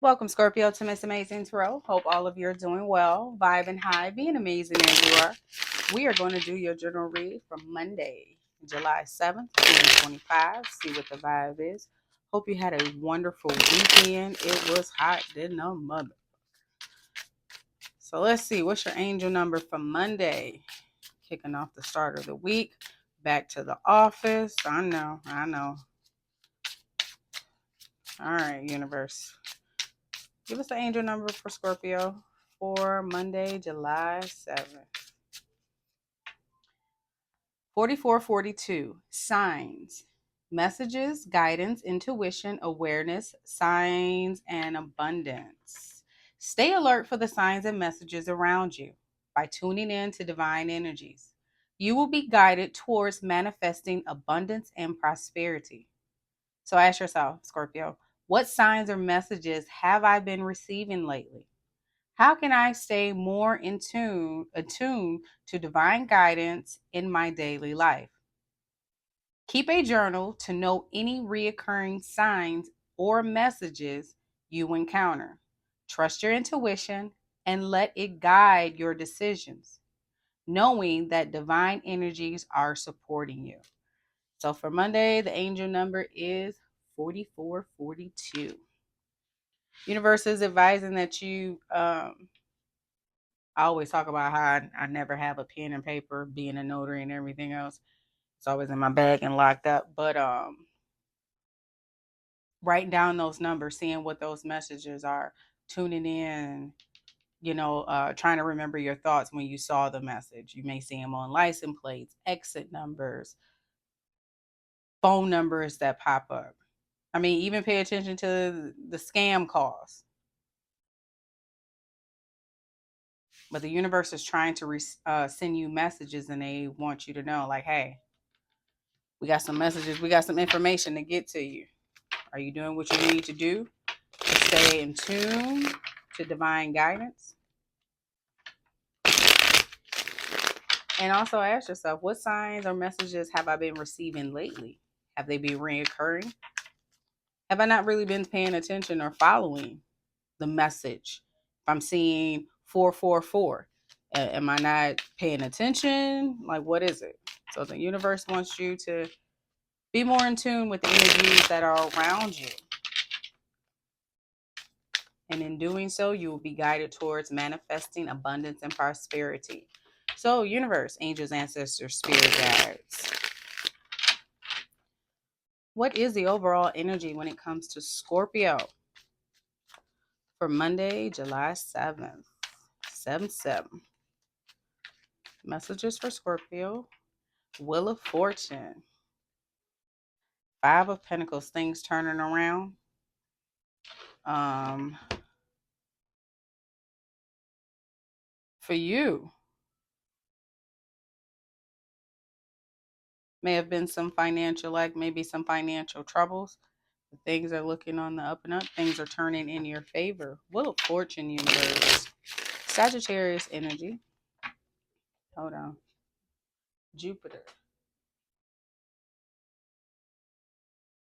Welcome, Scorpio, to Miss Amazing Tarot. Hope all of you are doing well, vibing high, being amazing as you are. We are going to do your general read from Monday, July 7th, 2025. See what the vibe is. Hope you had a wonderful weekend. It was hot, didn't know mother. So let's see, what's your angel number for Monday? Kicking off the start of the week. Back to the office. I know. All right, universe. Give us the angel number for Scorpio for Monday, July 7th. 4442. Signs. Messages, guidance, intuition, awareness, signs, and abundance. Stay alert for the signs and messages around you by tuning in to divine energies. You will be guided towards manifesting abundance and prosperity. So ask yourself, Scorpio, what signs or messages have I been receiving lately? How can I stay more attuned to divine guidance in my daily life? Keep a journal to note any reoccurring signs or messages you encounter. Trust your intuition and let it guide your decisions, knowing that divine energies are supporting you. So for Monday, the angel number is 4442. Universe is advising that I always talk about how I never have a pen and paper, being a notary and everything else. It's always in my bag and locked up. But writing down those numbers, seeing what those messages are, tuning in, trying to remember your thoughts when you saw the message. You may see them on license plates, exit numbers, phone numbers that pop up. I mean, even pay attention to the scam calls. But the universe is trying to send you messages, and they want you to know, like, hey, we got some messages, we got some information to get to you. Are you doing what you need to do to stay in tune to divine guidance? And also ask yourself, what signs or messages have I been receiving lately? Have they been reoccurring? Have I not really been paying attention or following the message? If I'm seeing 444, am I not paying attention? Like, what is it? So the universe wants you to be more in tune with the energies that are around you. And in doing so, you will be guided towards manifesting abundance and prosperity. So, universe, angels, ancestors, spirit guides. What is the overall energy when it comes to Scorpio for Monday, July 7th? 7-7. Messages for Scorpio. Wheel of Fortune. 5 of Pentacles, things turning around. For you, may have been some financial, like maybe some financial troubles. Things are looking on the up and up. Things are turning in your favor. Wheel of Fortune, universe. Sagittarius energy. Hold on. Jupiter.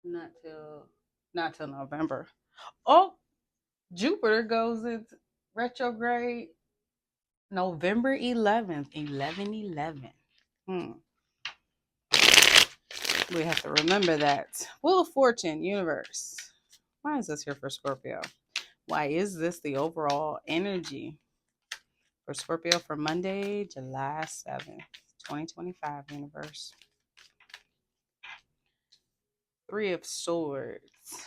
Not till November. Oh, Jupiter goes into retrograde November 11th, 11/11. We have to remember that. Wheel of Fortune, universe. Why is this here for Scorpio? Why is this the overall energy for Scorpio for Monday, July 7th, 2025, universe? 3 of Swords.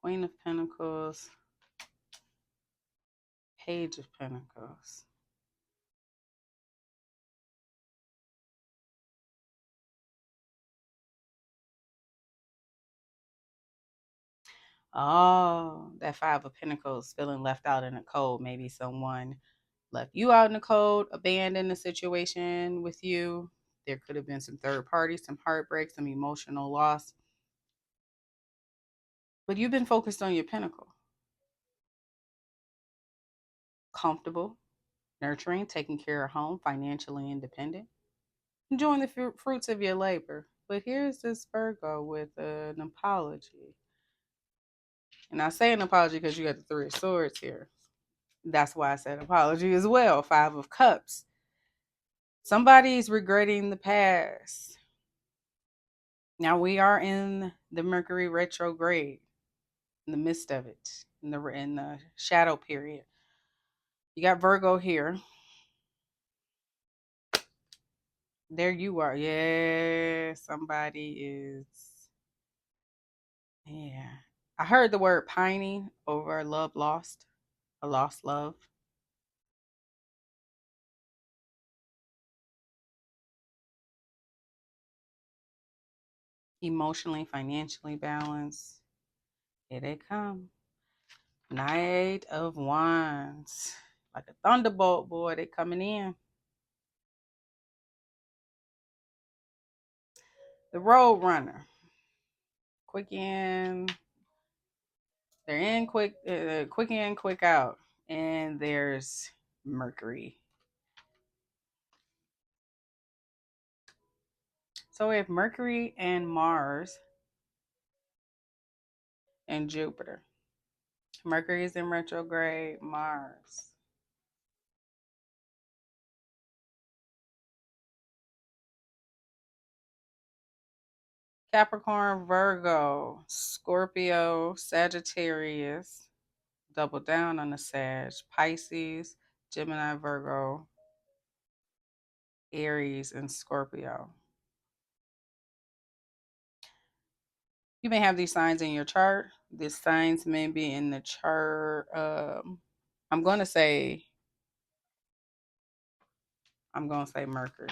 Queen of Pentacles. Page of Pentacles. Oh, that 5 of Pentacles, feeling left out in the cold. Maybe someone left you out in the cold, abandoned the situation with you. There could have been some third parties, some heartbreak, some emotional loss. But you've been focused on your pinnacle. Comfortable, nurturing, taking care of home, financially independent, enjoying the fruits of your labor. But here's this Virgo with an apology. And I say an apology because you got the Three of Swords here. That's why I said apology as well. Five of Cups. Somebody's regretting the past. Now we are in the Mercury retrograde, in the midst of it, in the shadow period. You got Virgo here. There you are. Yeah, somebody is. Yeah. I heard the word pining over love lost, a lost love. Emotionally, financially balanced. Here they come. Knight of Wands. Like a thunderbolt, boy, they coming in. The Road Runner. Quick in. They're in quick in, quick out. And there's Mercury. So we have Mercury and Mars and Jupiter. Mercury is in retrograde, Mars. Capricorn, Virgo, Scorpio, Sagittarius, double down on the Sag, Pisces, Gemini, Virgo, Aries, and Scorpio. You may have these signs in your chart. These signs may be in the chart. I'm going to say, Mercury.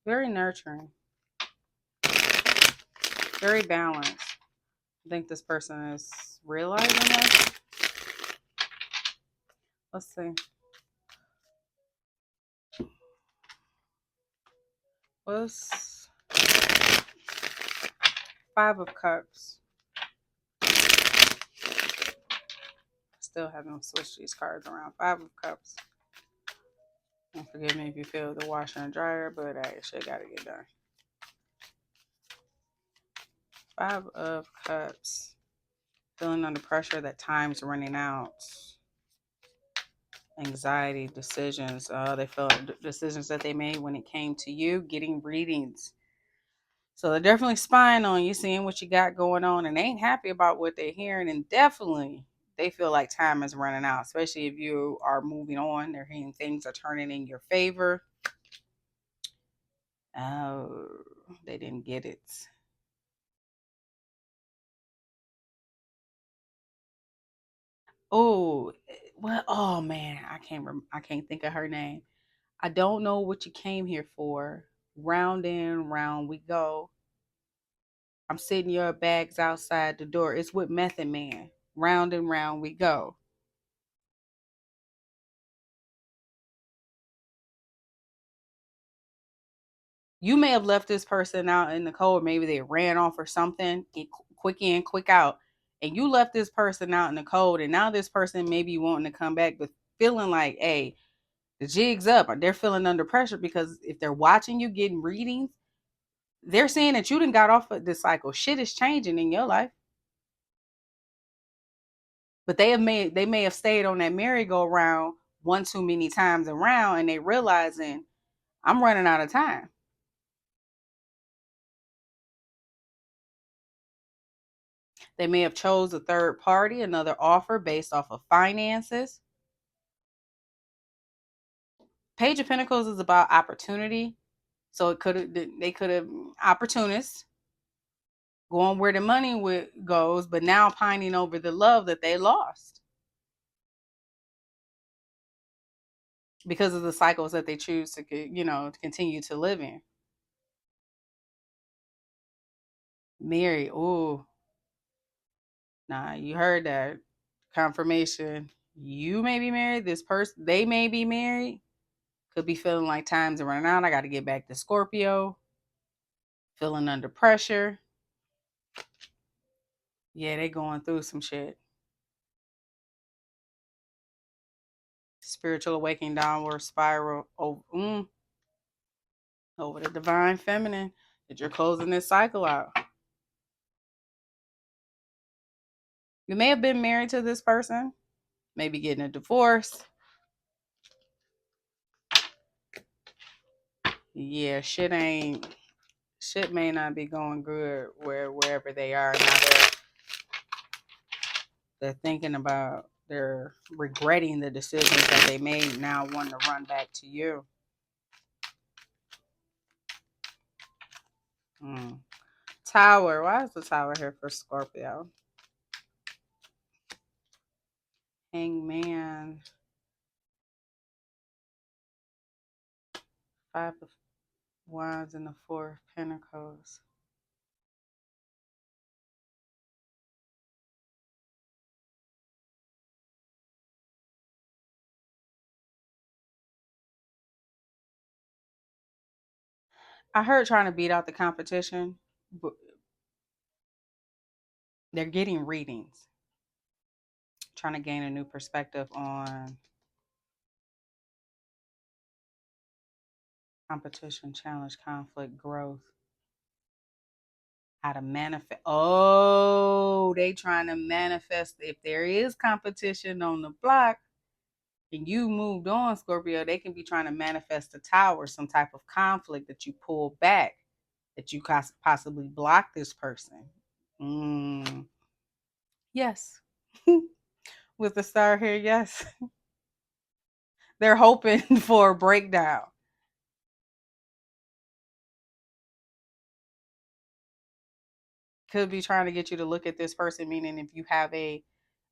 Very nurturing, very balanced. I think this person is realizing that. Let's see. What's Five of Cups? Still haven't switched these cards around. Five of Cups. And forgive me if you feel the washer and dryer, but I actually got to get done. Five of Cups. Feeling under pressure that time's running out. Anxiety, decisions. They felt decisions that they made when it came to you, getting readings. So they're definitely spying on you, seeing what you got going on, and they ain't happy about what they're hearing. And definitely, they feel like time is running out, especially if you are moving on. They're hearing things are turning in your favor. Oh, they didn't get it. Oh, well, oh man, I can't think of her name. I don't know what you came here for. Round and round we go. I'm sitting your bags outside the door. It's with Method Man. Round and round we go. You may have left this person out in the cold. Maybe they ran off or something. Quick in, quick out. And you left this person out in the cold. And now this person may be wanting to come back, but feeling like, hey, the jig's up. They're feeling under pressure because if they're watching you getting readings, they're seeing that you done got off of this cycle. Shit is changing in your life. But they may have stayed on that merry-go-round one too many times around, and they realizing I'm running out of time. They may have chose a third party, another offer based off of finances. Page of Pentacles is about opportunity. So they could have opportunists going where the money goes, but now pining over the love that they lost because of the cycles that they choose to, to continue to live in. Mary, oh, nah, you heard that confirmation. You may be married. This person, they may be married. Could be feeling like time's running out. I got to get back to Scorpio. Feeling under pressure. Yeah, they going through some shit. Spiritual awakening, downward spiral. over the divine feminine that you're closing this cycle out. You may have been married to this person, maybe getting a divorce. Yeah, shit may not be going good wherever they are now. They're thinking about, they're regretting the decisions that they made, now wanting to run back to you. Tower. Why is the tower here for Scorpio? Hangman. Five of Wands and the Four of Pentacles. I heard trying to beat out the competition, but they're getting readings, trying to gain a new perspective on competition, challenge, conflict, growth, how to manifest. Oh, they trying to manifest. If there is competition on the block and you moved on, Scorpio, they can be trying to manifest a tower, some type of conflict that you pull back, that you possibly block this person. Yes. With the star here, yes. They're hoping for a breakdown. Could be trying to get you to look at this person, meaning if you have a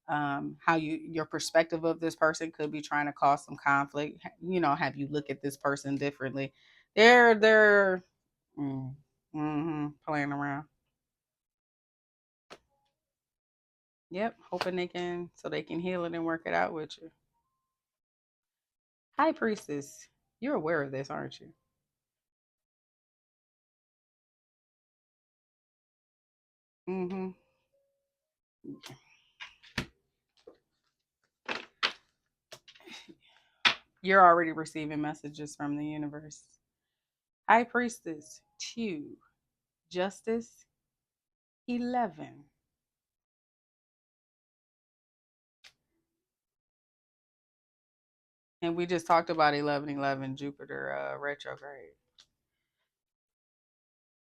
how your perspective of this person could be trying to cause some conflict, have you look at this person differently. They're playing around. Yep, hoping they can heal it and work it out with you. High Priestess, you're aware of this, aren't you? Mm-hmm. You're already receiving messages from the universe. High Priestess 2, Justice 11. And we just talked about 1111 Jupiter retrograde.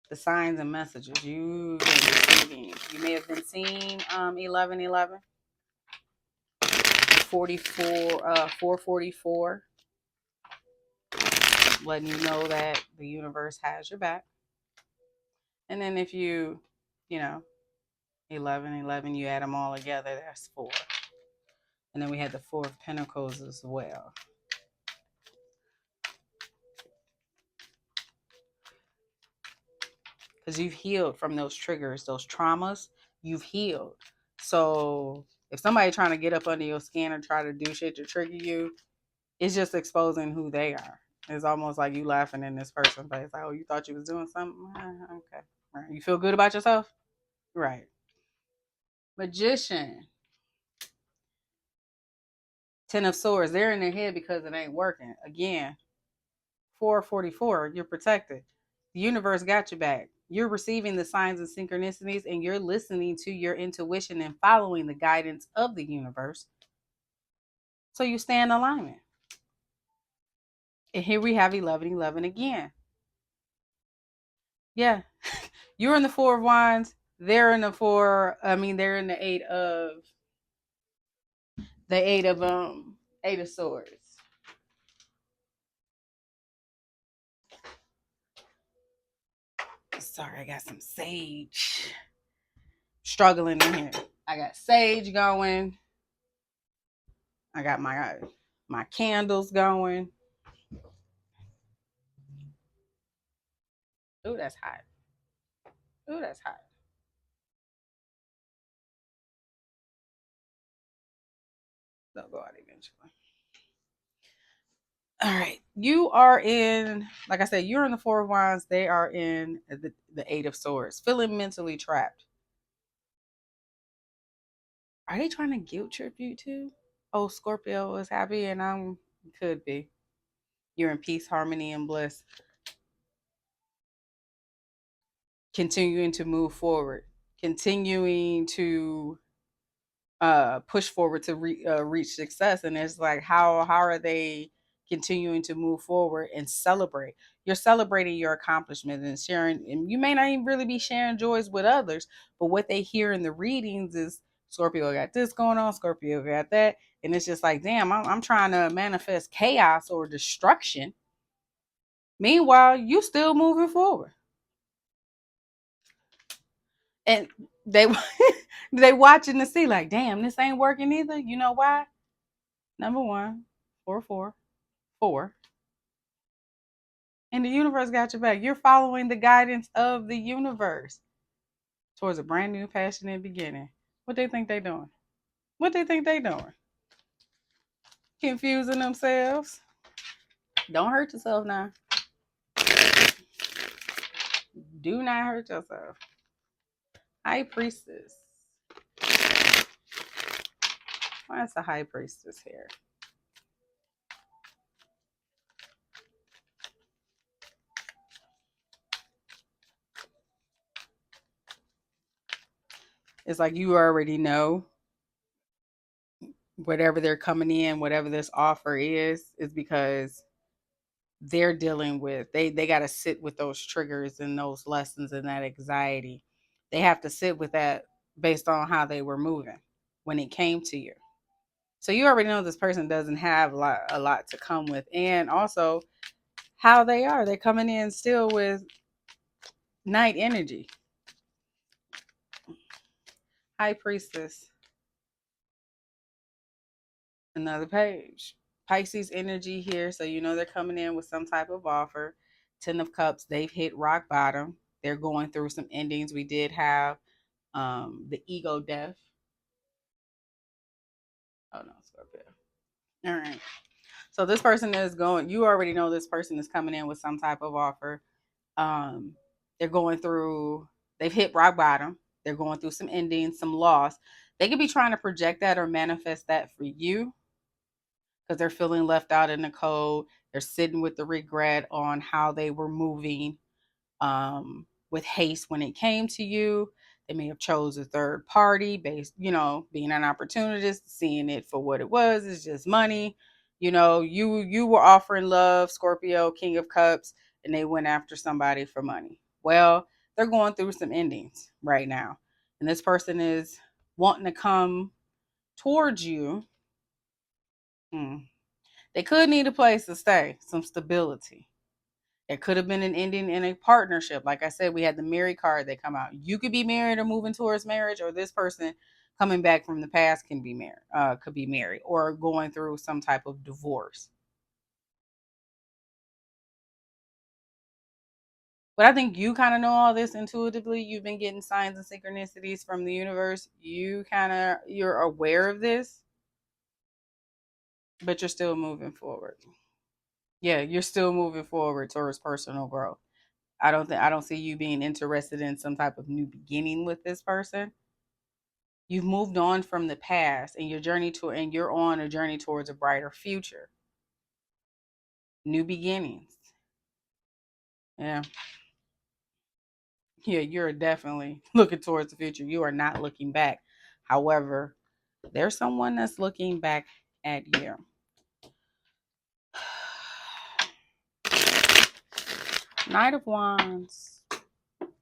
The signs and messages you've been receiving. You may have been seeing 1111, 44, 444, letting you know that the universe has your back. And then if you know, 1111, you add them all together, that's 4. And then we had the 4 of Pentacles as well. Because you've healed from those triggers, those traumas, you've healed. So if somebody trying to get up under your skin or try to do shit to trigger you, it's just exposing who they are. It's almost like you laughing in this person's face. Like, oh, you thought you was doing something? Okay. Right. You feel good about yourself? Right. Magician. 10 of Swords. They're in their head because it ain't working. Again, 444. You're protected. The universe got you back. You're receiving the signs and synchronicities, and you're listening to your intuition and following the guidance of the universe. So you stay in alignment. And here we have 1111 again. Yeah. You're in the 4 of Wands. They're in the they're in the 8 of Swords. Sorry, I got some sage struggling in here. I got sage going. I got my candles going. Ooh, that's hot. Ooh, that's hot. They'll go out eventually. All right. You are in, like I said, you're in the 4 of Wands. They are in the 8 of Swords, feeling mentally trapped. Are they trying to guilt trip you too? Oh, Scorpio is happy and I'm could be. You're in peace, harmony, and bliss. continuing to move forward, continuing to push forward to reach success. And it's like, how are they continuing to move forward and celebrate? You're celebrating your accomplishments and sharing, and you may not even really be sharing joys with others, but what they hear in the readings is Scorpio got this going on, Scorpio got that. And it's just like, damn, I'm trying to manifest chaos or destruction. Meanwhile, you still moving forward. And they they watching to see like, damn, this ain't working either. You know why? Number one, 444. And the universe got your back. You're following the guidance of the universe towards a brand new, passionate beginning. What they think they doing? What they think they doing? Confusing themselves. Don't hurt yourself now. Do not hurt yourself. High priestess. Why is the high priestess here? It's like you already know whatever they're coming in, whatever this offer is because they're dealing with they got to sit with those triggers and those lessons and that anxiety. They have to sit with that based on how they were moving when it came to you. So you already know this person doesn't have a lot to come with, and also how they are. They're coming in still with night energy. High priestess. Another page. Pisces energy here, so you know they're coming in with some type of offer. Ten of Cups, they've hit rock bottom. They're going through some endings. We did have the ego death. Oh no, Scorpio. All right. So this person is going, you already know this person is coming in with some type of offer. Um, they're going through, they've hit rock bottom. They're going through some endings, some loss. They could be trying to project that or manifest that for you because they're feeling left out in the cold. They're sitting with the regret on how they were moving with haste when it came to you. They may have chose a third party based, being an opportunist, seeing it for what it was. It's just money. You were offering love, Scorpio, King of Cups, and they went after somebody for money. Well, they're going through some endings right now. And this person is wanting to come towards you. They could need a place to stay, some stability. It could have been an ending in a partnership. Like I said, we had the married card that come out. You could be married or moving towards marriage, or this person coming back from the past can be married, could be married, or going through some type of divorce. But I think you kind of know all this intuitively. You've been getting signs and synchronicities from the universe. You're aware of this, but you're still moving forward. Yeah, you're still moving forward towards personal growth. I don't see you being interested in some type of new beginning with this person. You've moved on from the past and you're on a journey towards a brighter future. New beginnings. Yeah. Yeah, you're definitely looking towards the future. You are not looking back. However, there's someone that's looking back at you. Knight of Wands.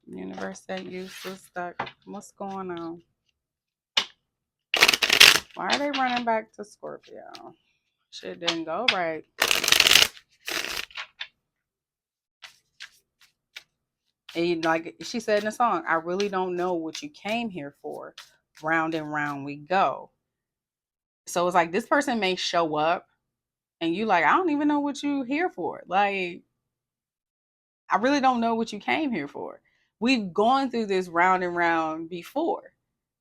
Universe that you so stuck. What's going on? Why are they running back to Scorpio? Shit didn't go right. And like she said in the song, I really don't know what you came here for. Round and round we go. So it's like this person may show up and you like, I don't even know what you here for. Like, I really don't know what you came here for. We've gone through this round and round before.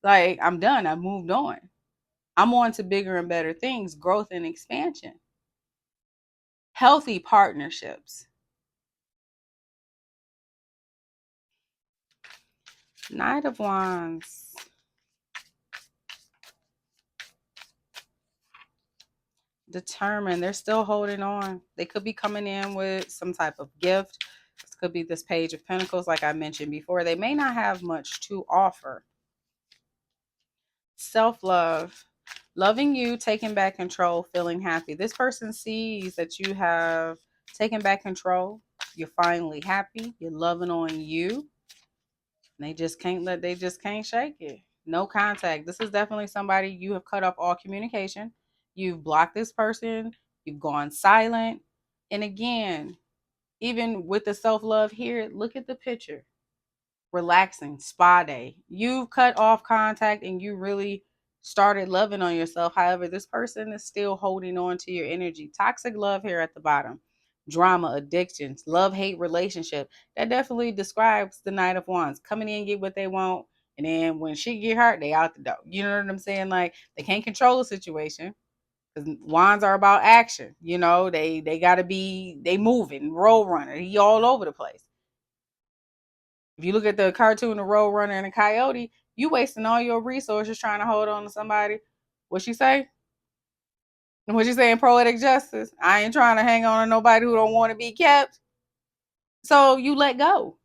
Like, I'm done. I moved on. I'm on to bigger and better things, growth and expansion. Healthy partnerships. Knight of Wands. Determined. They're still holding on. They could be coming in with some type of gift. This could be this Page of Pentacles, like I mentioned before. They may not have much to offer. Self-love. Loving you, taking back control, feeling happy. This person sees that you have taken back control. You're finally happy. You're loving on you. They just can't shake it. No contact. This is definitely somebody you have cut off all communication. You've blocked this person. You've gone silent. And again, even with the self-love here, look at the picture. Relaxing, spa day. You've cut off contact and you really started loving on yourself. However, this person is still holding on to your energy. Toxic love here at the bottom. Drama, addictions, love hate relationship. That definitely describes the Knight of Wands. Coming in, get what they want, and then when she get hurt, they out the door. You know what I'm saying? Like, they can't control the situation because wands are about action. You know, they gotta be, they moving, roll runner. He all over the place. If you look at the cartoon, the road runner and the coyote, you wasting all your resources trying to hold on to somebody. What she say? What you saying, poetic justice? I ain't trying to hang on to nobody who don't want to be kept. So you let go.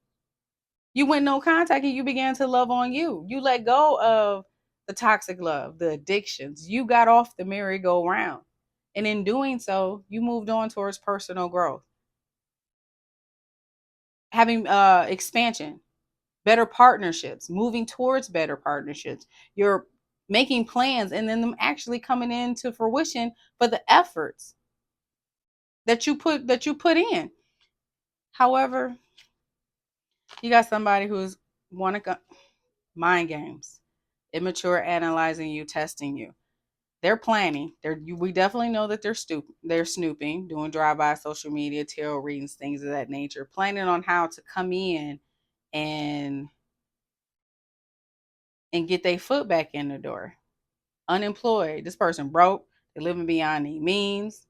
You went no contact and you began to love on you. You let go of the toxic love, the addictions. You got off the merry-go-round. And in doing so, you moved on towards personal growth. Having expansion, better partnerships, moving towards better partnerships. You're making plans and then them actually coming into fruition for the efforts that you put in. However, you got somebody who's want to go mind games, immature, analyzing you, testing you. They're planning. We definitely know that they're snooping, doing drive-by social media, tarot readings, things of that nature, planning on how to come in and get their foot back in the door. Unemployed. This person broke. They're living beyond their means.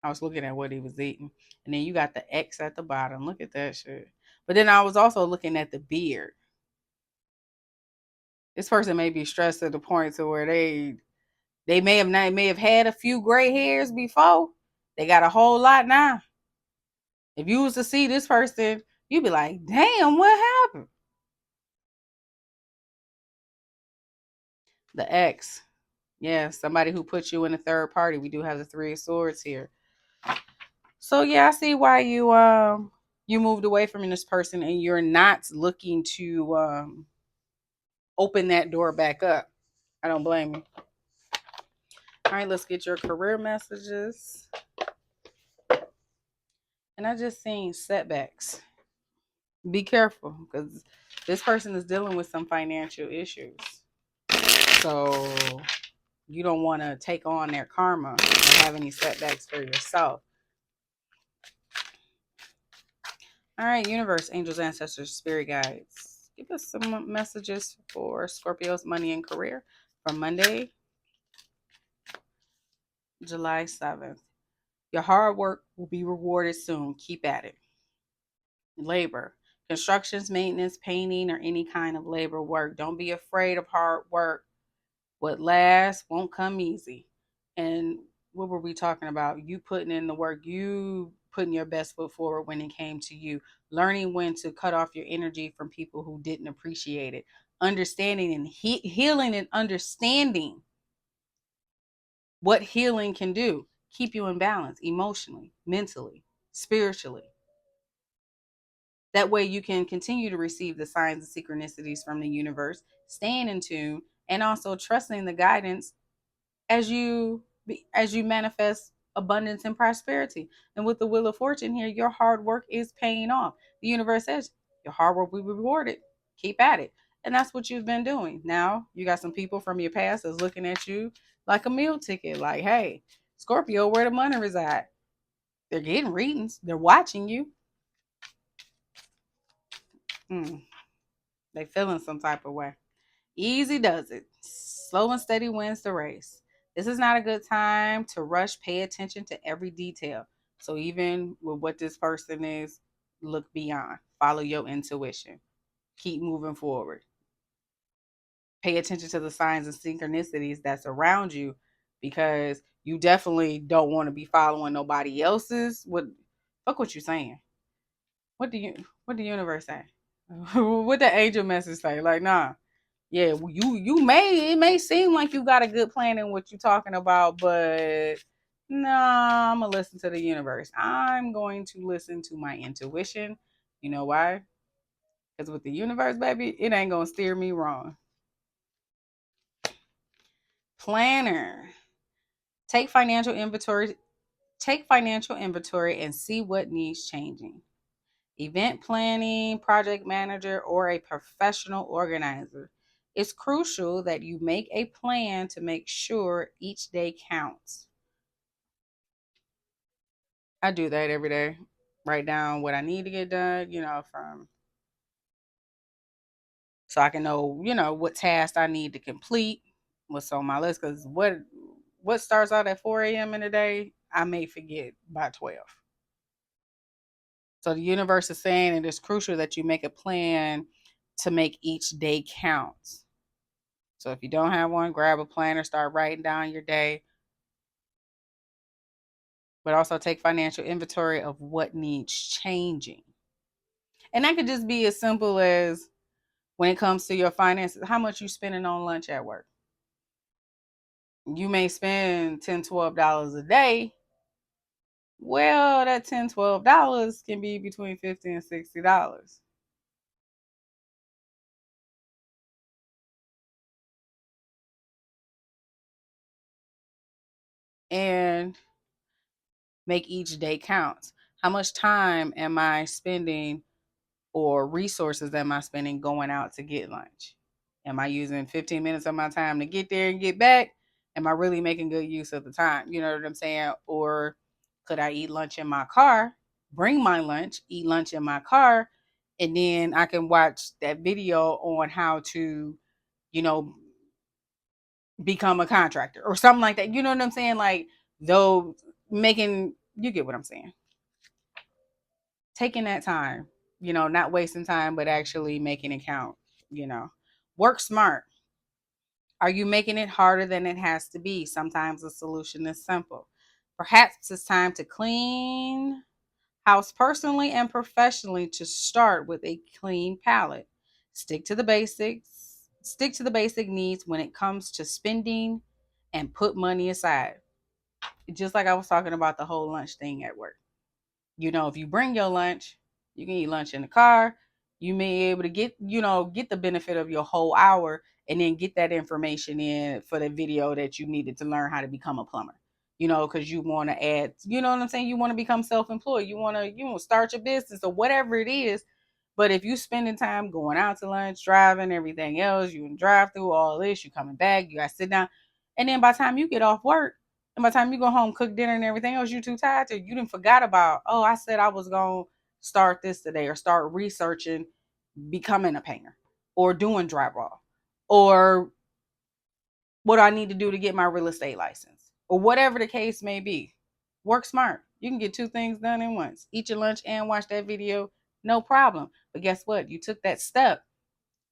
I was looking at what he was eating. And then you got the X at the bottom. Look at that shit. But then I was also looking at the beard. This person may be stressed to the point to where they may have had a few gray hairs before. They got a whole lot now. If you was to see this person, you'd be like, damn, what happened? The X. Yeah, somebody who put you in a third party. We do have the Three of Swords here. So yeah, I see why you moved away from this person and you're not looking to open that door back up. I don't blame you. All right, let's get your career messages. And I just seen setbacks. Be careful because this person is dealing with some financial issues. So you don't want to take on their karma or have any setbacks for yourself. All right, universe, angels, ancestors, spirit guides. Give us some messages for Scorpio's money and career from Monday, July 7th. Your hard work will be rewarded soon. Keep at it. Labor, constructions, maintenance, painting, or any kind of labor work. Don't be afraid of hard work. What lasts won't come easy. And what were we talking about? You putting in the work, you putting your best foot forward when it came to you, learning when to cut off your energy from people who didn't appreciate it, understanding and healing and understanding what healing can do. Keep you in balance emotionally, mentally, spiritually. That way you can continue to receive the signs and synchronicities from the universe, staying in tune, and also trusting the guidance as you manifest abundance and prosperity. And with the Wheel of Fortune here, your hard work is paying off. The universe says your hard work will be rewarded. Keep at it. And that's what you've been doing. Now you got some people from your past that's looking at you like a meal ticket, like, hey, Scorpio, where the money reside? They're getting readings. They're watching you. They feeling some type of way. Easy does it. Slow and steady wins the race. This is not a good time to rush. Pay attention to every detail. So even with what this person is, look beyond. Follow your intuition. Keep moving forward. Pay attention to the signs and synchronicities that's around you, because you definitely don't want to be following nobody else's. Fuck what you saying. What the universe say? What the angel message say? Like, nah. Yeah, you may, it may seem like you got a good plan in what you're talking about, but nah, I'm gonna listen to the universe. I'm going to listen to my intuition. You know why? Because with the universe, baby, it ain't gonna steer me wrong. Planner. Take financial inventory. Take financial inventory and see what needs changing. Event planning, project manager, or a professional organizer. It's crucial that you make a plan to make sure each day counts. I do that every day. Write down what I need to get done, from so I can know, what tasks I need to complete, what's on my list. Because what starts out at 4 a.m. in the day, I may forget by 12. So the universe is saying it is crucial that you make a plan to make each day count. So if you don't have one, grab a planner, start writing down your day, but also take financial inventory of what needs changing. And that could just be as simple as, when it comes to your finances, how much you spending on lunch at work. You may spend $10, $12 a day. Well, that $10, $12 can be between $50 and $60. And make each day count. How much time am I spending, or resources am I spending going out to get lunch? Am I using 15 minutes of my time to get there and get back? Am I really making good use of the time? You know what I'm saying? Or could I eat lunch in my car, bring my lunch, eat lunch in my car, and then I can watch that video on how to, you know, become a contractor or something like that. You know what I'm saying? Like, though, you get what I'm saying. Taking that time, not wasting time, but actually making it count, you know. Work smart. Are you making it harder than it has to be? Sometimes the solution is simple. Perhaps it's time to clean house personally and professionally, to start with a clean palette. Stick to the basics. Stick to the basic needs when it comes to spending, and put money aside. Just like I was talking about the whole lunch thing at work. If you bring your lunch, you can eat lunch in the car. You may be able to get the benefit of your whole hour, and then get that information in for the video that you needed to learn how to become a plumber. Because you want to add, you know what I'm saying? You want to become self-employed. You want to start your business or whatever it is. But if you spending time going out to lunch, driving, everything else, you can drive through all this, you coming back, you got to sit down. And then by the time you get off work, and by the time you go home, cook dinner and everything else, you too tired to, you didn't forgot about, oh, I said I was going to start this today, or start researching becoming a painter, or doing drywall, or what do I need to do to get my real estate license, or whatever the case may be. Work smart. You can get two things done at once. Eat your lunch and watch that video, no problem. But guess what? You took that step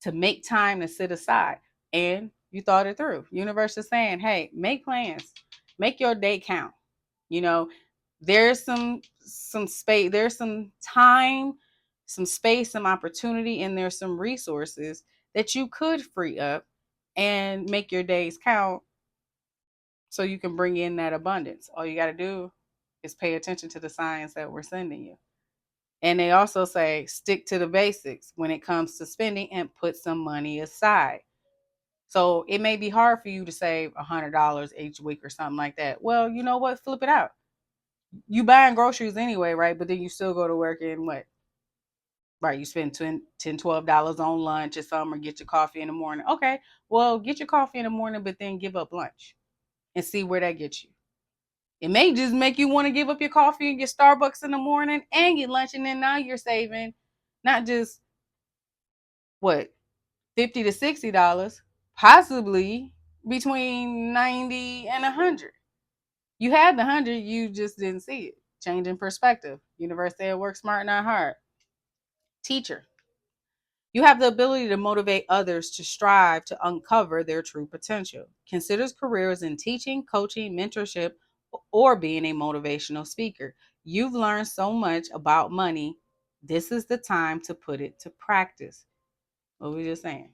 to make time to sit aside, and you thought it through. Universe is saying, hey, make plans, make your day count. You know, there's some space, there's some time, some space, some opportunity, and there's some resources that you could free up and make your days count, so you can bring in that abundance. All you got to do is pay attention to the signs that we're sending you. And they also say, stick to the basics when it comes to spending, and put some money aside. So it may be hard for you to save $100 each week or something like that. Well, you know what? Flip it out. You buying groceries anyway, right? But then you still go to work, and what? Right, you spend $10, $12 on lunch or something, or get your coffee in the morning. Okay, well, get your coffee in the morning, but then give up lunch and see where that gets you. It may just make you want to give up your coffee and get Starbucks in the morning and get lunch, and then now you're saving not just what, $50 to $60, possibly between 90 and 100. You had the 100, you just didn't see it. Changing perspective. Universe said, work smart, not hard. Teacher. You have the ability to motivate others to strive to uncover their true potential. Considers careers in teaching, coaching, mentorship, or being a motivational speaker. You've learned so much about money. This is the time to put it to practice. What we just saying?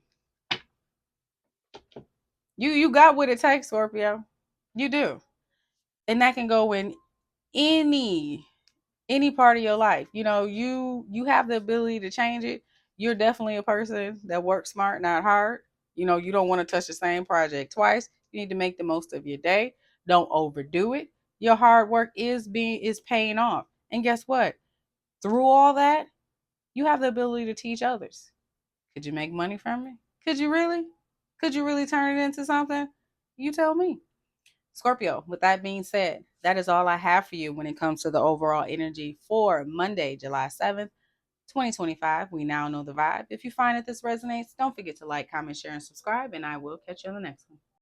You got what it takes, Scorpio. You do. And that can go in any any part of your life. You have the ability to change it. You're definitely a person that works smart, not hard. You don't want to touch the same project twice. You need to make the most of your day. Don't overdo it. Your hard work is paying off. And guess what? Through all that, you have the ability to teach others. Could you make money from it? Could you really? Could you really turn it into something? You tell me. Scorpio, with that being said, that is all I have for you when it comes to the overall energy for Monday, July 7th, 2025. We now know the vibe. If you find that this resonates, don't forget to like, comment, share, and subscribe, and I will catch you on the next one.